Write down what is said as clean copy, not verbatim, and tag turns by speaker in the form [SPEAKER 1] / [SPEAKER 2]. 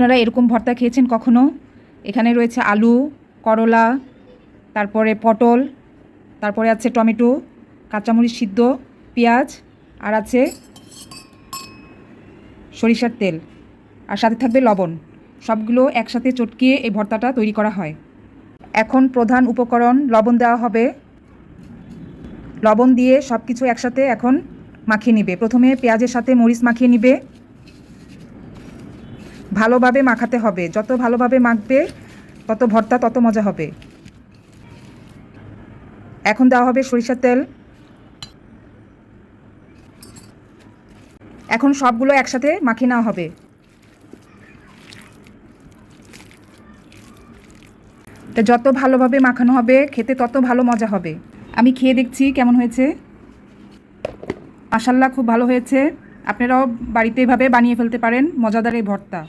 [SPEAKER 1] আপনারা এরকম ভর্তা খেয়েছেন কখনো? এখানে রয়েছে আলু, করলা, তারপরে পটল, তারপরে আছে টমেটো, কাঁচামরিচ সিদ্ধ, পেঁয়াজ, আর আছে সরিষার তেল, আর সাথে থাকবে লবণ। সবগুলো একসাথে চটকিয়ে এই ভর্তাটা তৈরি করা হয়। এখন প্রধান উপকরণ লবণ দেওয়া হবে। লবণ দিয়ে সব কিছু একসাথে এখন মাখিয়ে নিবে। প্রথমে পেঁয়াজের সাথে মরিচ মাখিয়ে নিবে। ভালোভাবে মাখাতে হবে, যত ভালোভাবে মাখবে তত ভর্তা তত মজা হবে। এখন দেওয়া হবে সরিষার তেল। এখন সবগুলো একসাথে মাখিয়ে নেওয়া হবে। তো যত ভালোভাবে মাখানো হবে খেতে তত ভালো মজা হবে। আমি খেয়ে দেখছি কেমন হয়েছে। মাশাআল্লাহ, খুব ভালো হয়েছে। আপনারাও বাড়িতে এভাবে বানিয়ে ফেলতে পারেন মজাদার এই ভর্তা।